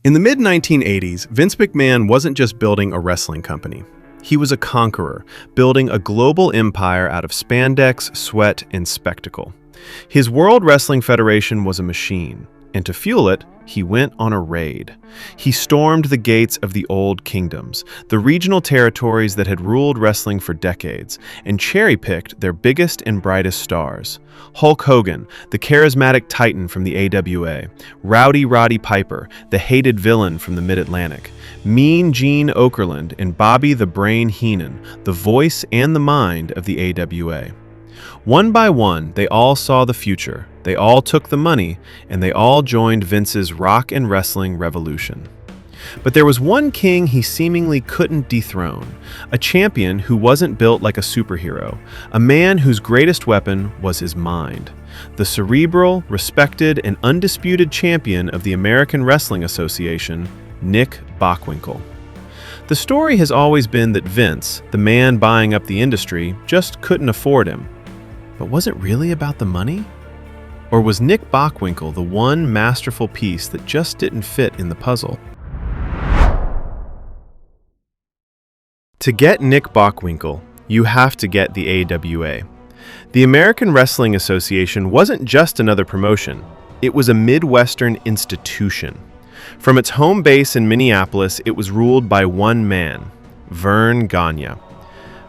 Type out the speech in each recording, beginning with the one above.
In the mid-1980s, Vince McMahon wasn't just building a wrestling company. He was a conqueror, building a global empire out of spandex, sweat, and spectacle. His World Wrestling Federation was a machine, and to fuel it, he went on a raid. He stormed the gates of the old kingdoms, the regional territories that had ruled wrestling for decades, and cherry-picked their biggest and brightest stars. Hulk Hogan, the charismatic titan from the AWA, Rowdy Roddy Piper, the hated villain from the Mid-Atlantic, Mean Gene Okerlund, and Bobby the Brain Heenan, the voice and the mind of the AWA. One by one, they all saw the future, they all took the money, and they all joined Vince's rock and wrestling revolution. But there was one king he seemingly couldn't dethrone, a champion who wasn't built like a superhero, a man whose greatest weapon was his mind, the cerebral, respected, and undisputed champion of the American Wrestling Association, Nick Bockwinkel. The story has always been that Vince, the man buying up the industry, just couldn't afford him. But was it really about the money? Or was Nick Bockwinkel the one masterful piece that just didn't fit in the puzzle? To get Nick Bockwinkel, you have to get the AWA. The American Wrestling Association wasn't just another promotion, it was a Midwestern institution. From its home base in Minneapolis, it was ruled by one man, Verne Gagne.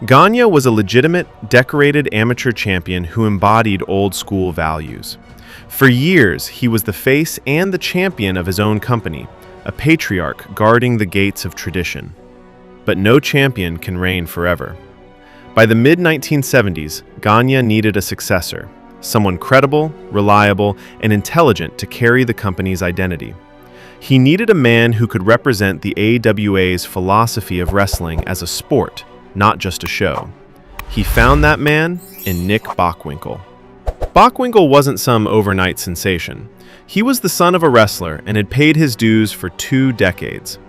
Gagne was a legitimate, decorated amateur champion who embodied old-school values. For years, he was the face and the champion of his own company, a patriarch guarding the gates of tradition. But no champion can reign forever. By the mid-1970s, Gagne needed a successor, someone credible, reliable, and intelligent to carry the company's identity. He needed a man who could represent the AWA's philosophy of wrestling as a sport, not just a show. He found that man in Nick Bockwinkel. Bockwinkel wasn't some overnight sensation. He was the son of a wrestler and had paid his dues for 2 decades.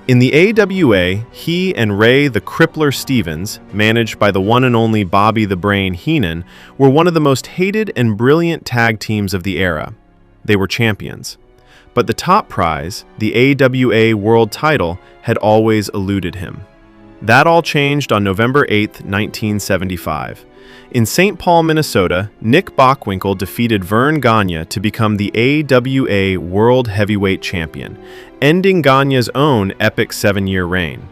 In the AWA, he and Ray the Crippler Stevens, managed by the one and only Bobby the Brain Heenan, were one of the most hated and brilliant tag teams of the era. They were champions. But the top prize, the AWA World title, had always eluded him. That all changed on November 8, 1975. In St. Paul, Minnesota, Nick Bockwinkel defeated Verne Gagne to become the AWA World Heavyweight Champion, ending Gagne's own epic 7-year reign.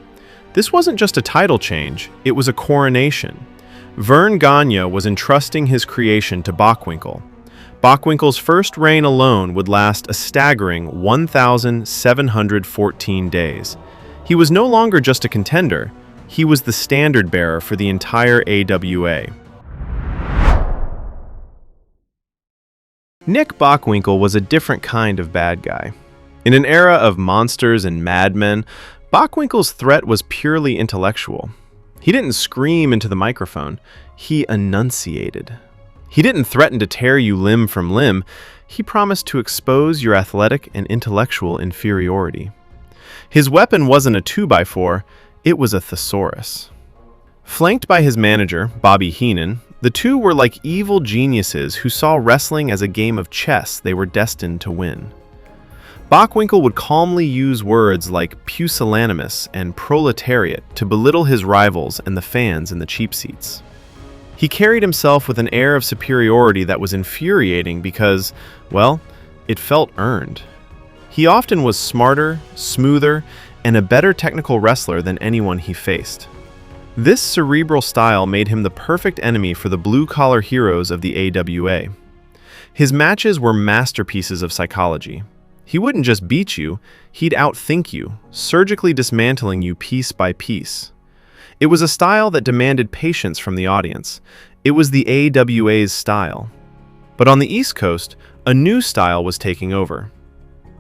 This wasn't just a title change, it was a coronation. Verne Gagne was entrusting his creation to Bockwinkel. Bockwinkel's first reign alone would last a staggering 1,714 days. He was no longer just a contender, he was the standard-bearer for the entire AWA. Nick Bockwinkel was a different kind of bad guy. In an era of monsters and madmen, Bockwinkel's threat was purely intellectual. He didn't scream into the microphone, he enunciated. He didn't threaten to tear you limb from limb, he promised to expose your athletic and intellectual inferiority. His weapon wasn't a 2x4, it was a thesaurus. Flanked by his manager, Bobby Heenan, the two were like evil geniuses who saw wrestling as a game of chess they were destined to win. Bockwinkel would calmly use words like pusillanimous and proletariat to belittle his rivals and the fans in the cheap seats. He carried himself with an air of superiority that was infuriating because, well, it felt earned. He often was smarter, smoother, and a better technical wrestler than anyone he faced. This cerebral style made him the perfect enemy for the blue-collar heroes of the AWA. His matches were masterpieces of psychology. He wouldn't just beat you, he'd outthink you, surgically dismantling you piece by piece. It was a style that demanded patience from the audience. It was the AWA's style. But on the East Coast, a new style was taking over.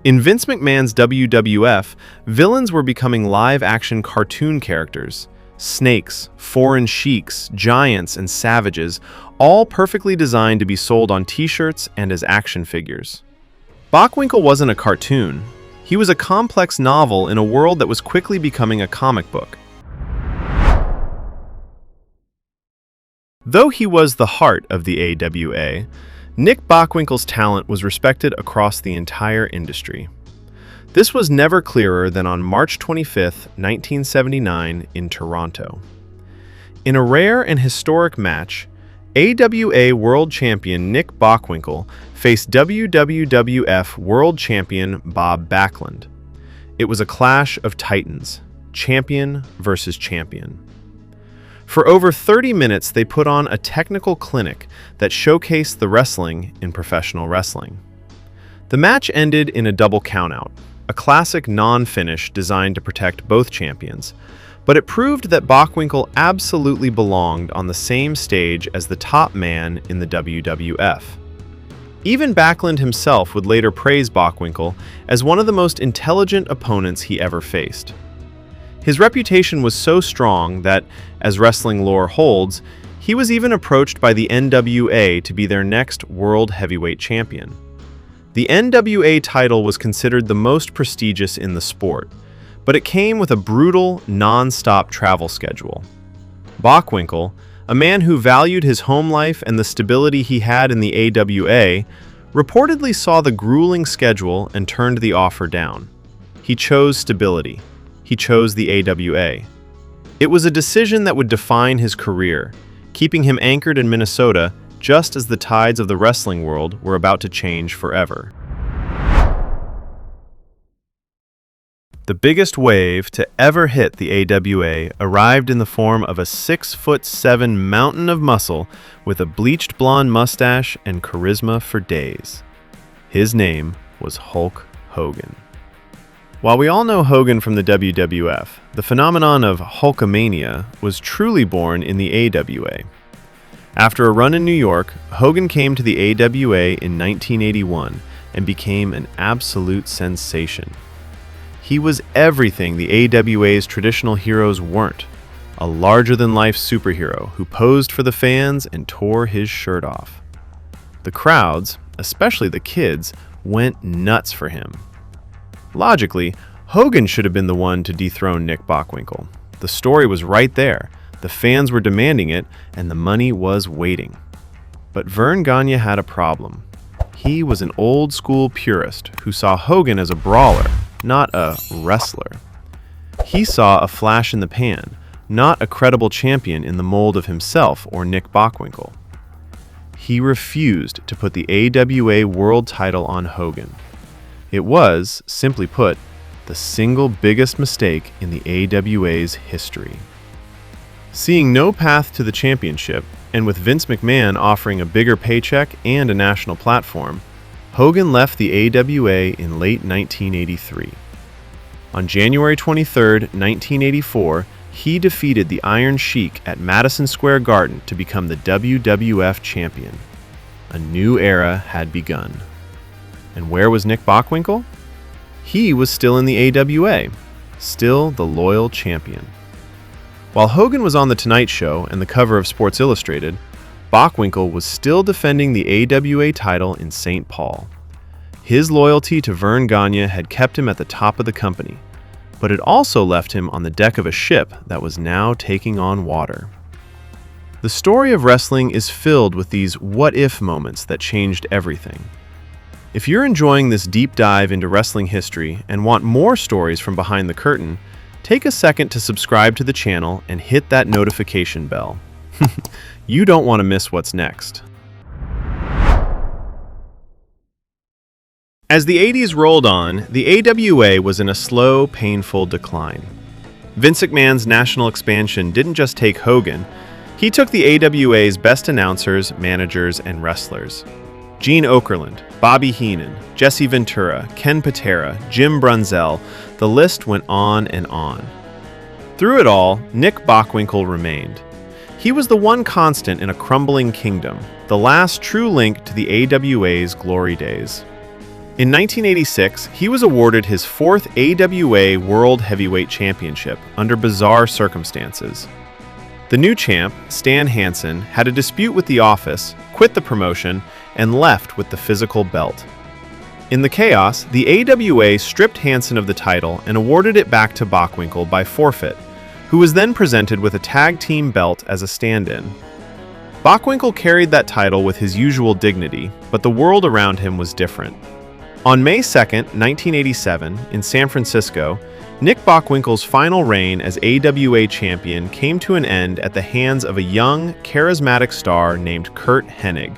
In Vince McMahon's WWF, villains were becoming live-action cartoon characters. Snakes, foreign sheiks, giants, and savages, all perfectly designed to be sold on t-shirts and as action figures. Bockwinkel wasn't a cartoon. He was a complex novel in a world that was quickly becoming a comic book. Though he was the heart of the AWA, Nick Bockwinkel's talent was respected across the entire industry. This was never clearer than on March 25, 1979, in Toronto. In a rare and historic match, AWA World Champion Nick Bockwinkel faced WWF World Champion Bob Backlund. It was a clash of titans, champion versus champion. For over 30 minutes, they put on a technical clinic that showcased the wrestling in professional wrestling. The match ended in a double countout, a classic non-finish designed to protect both champions, but it proved that Bockwinkel absolutely belonged on the same stage as the top man in the WWF. Even Backlund himself would later praise Bockwinkel as one of the most intelligent opponents he ever faced. His reputation was so strong that, as wrestling lore holds, he was even approached by the NWA to be their next World Heavyweight Champion. The NWA title was considered the most prestigious in the sport, but it came with a brutal, non-stop travel schedule. Bockwinkel, a man who valued his home life and the stability he had in the AWA, reportedly saw the grueling schedule and turned the offer down. He chose stability. He chose the AWA. It was a decision that would define his career, keeping him anchored in Minnesota just as the tides of the wrestling world were about to change forever. The biggest wave to ever hit the AWA arrived in the form of a 6'7" mountain of muscle with a bleached blonde mustache and charisma for days. His name was Hulk Hogan. While we all know Hogan from the WWF, the phenomenon of Hulkamania was truly born in the AWA. After a run in New York, Hogan came to the AWA in 1981 and became an absolute sensation. He was everything the AWA's traditional heroes weren't, a larger-than-life superhero who posed for the fans and tore his shirt off. The crowds, especially the kids, went nuts for him. Logically, Hogan should have been the one to dethrone Nick Bockwinkel. The story was right there. The fans were demanding it, and the money was waiting. But Verne Gagne had a problem. He was an old-school purist who saw Hogan as a brawler, not a wrestler. He saw a flash in the pan, not a credible champion in the mold of himself or Nick Bockwinkel. He refused to put the AWA World title on Hogan. It was, simply put, the single biggest mistake in the AWA's history. Seeing no path to the championship, and with Vince McMahon offering a bigger paycheck and a national platform, Hogan left the AWA in late 1983. On January 23, 1984, he defeated the Iron Sheik at Madison Square Garden to become the WWF champion. A new era had begun. And where was Nick Bockwinkel? He was still in the AWA, still the loyal champion. While Hogan was on The Tonight Show and the cover of Sports Illustrated, Bockwinkel was still defending the AWA title in St. Paul. His loyalty to Verne Gagne had kept him at the top of the company, but it also left him on the deck of a ship that was now taking on water. The story of wrestling is filled with these what-if moments that changed everything. If you're enjoying this deep dive into wrestling history and want more stories from behind the curtain, take a second to subscribe to the channel and hit that notification bell. You don't want to miss what's next. As the 80s rolled on, the AWA was in a slow, painful decline. Vince McMahon's national expansion didn't just take Hogan, he took the AWA's best announcers, managers, and wrestlers. Gene Okerlund, Bobby Heenan, Jesse Ventura, Ken Patera, Jim Brunzell, the list went on and on. Through it all, Nick Bockwinkel remained. He was the one constant in a crumbling kingdom, the last true link to the AWA's glory days. In 1986, he was awarded his fourth AWA World Heavyweight Championship under bizarre circumstances. The new champ, Stan Hansen, had a dispute with the office, quit the promotion, and left with the physical belt. In the chaos, the AWA stripped Hansen of the title and awarded it back to Bockwinkel by forfeit, who was then presented with a tag team belt as a stand-in. Bockwinkel carried that title with his usual dignity, but the world around him was different. On May 2nd, 1987, in San Francisco, Nick Bockwinkel's final reign as AWA champion came to an end at the hands of a young, charismatic star named Curt Hennig.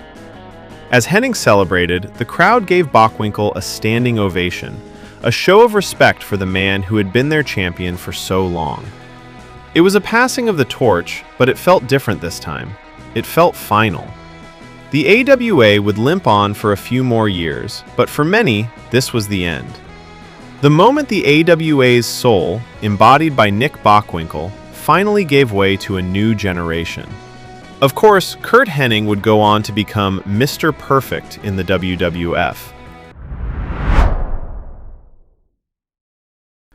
As Hennig celebrated, the crowd gave Bockwinkel a standing ovation, a show of respect for the man who had been their champion for so long. It was a passing of the torch, but it felt different this time. It felt final. The AWA would limp on for a few more years, but for many, this was the end. The moment the AWA's soul, embodied by Nick Bockwinkel, finally gave way to a new generation. Of course, Curt Hennig would go on to become Mr. Perfect in the WWF.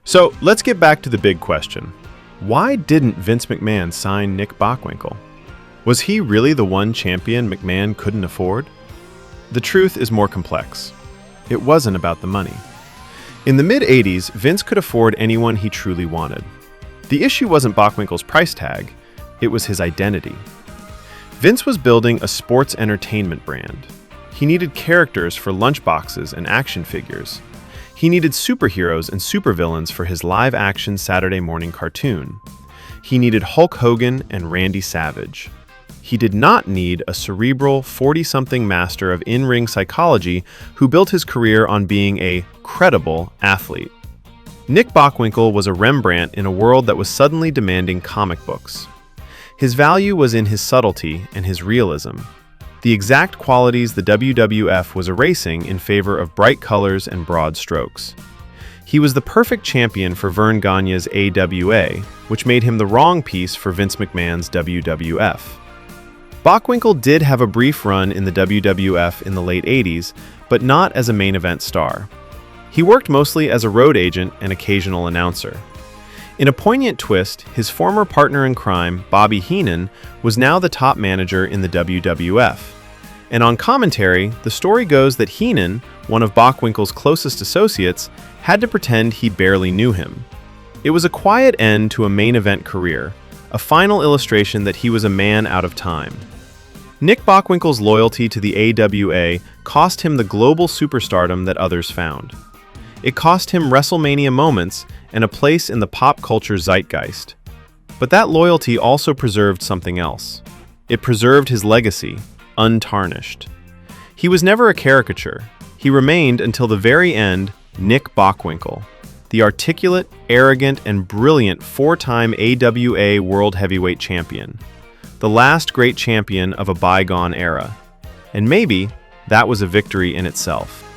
So, let's get back to the big question. Why didn't Vince McMahon sign Nick Bockwinkel? Was he really the one champion McMahon couldn't afford? The truth is more complex. It wasn't about the money. In the mid-'80s, Vince could afford anyone he truly wanted. The issue wasn't Bockwinkel's price tag, it was his identity. Vince was building a sports entertainment brand. He needed characters for lunchboxes and action figures. He needed superheroes and supervillains for his live-action Saturday morning cartoon. He needed Hulk Hogan and Randy Savage. He did not need a cerebral 40-something master of in-ring psychology who built his career on being a credible athlete. Nick Bockwinkel was a Rembrandt in a world that was suddenly demanding comic books. His value was in his subtlety and his realism, the exact qualities the WWF was erasing in favor of bright colors and broad strokes. He was the perfect champion for Verne Gagne's AWA, which made him the wrong piece for Vince McMahon's WWF. Bockwinkel did have a brief run in the WWF in the late 80s, but not as a main event star. He worked mostly as a road agent and occasional announcer. In a poignant twist, his former partner in crime, Bobby Heenan, was now the top manager in the WWF. And on commentary, the story goes that Heenan, one of Bockwinkel's closest associates, had to pretend he barely knew him. It was a quiet end to a main event career, a final illustration that he was a man out of time. Nick Bockwinkel's loyalty to the AWA cost him the global superstardom that others found. It cost him WrestleMania moments and a place in the pop culture zeitgeist. But that loyalty also preserved something else. It preserved his legacy, untarnished. He was never a caricature. He remained until the very end Nick Bockwinkel, the articulate, arrogant, and brilliant four-time AWA World Heavyweight Champion, the last great champion of a bygone era. And maybe that was a victory in itself.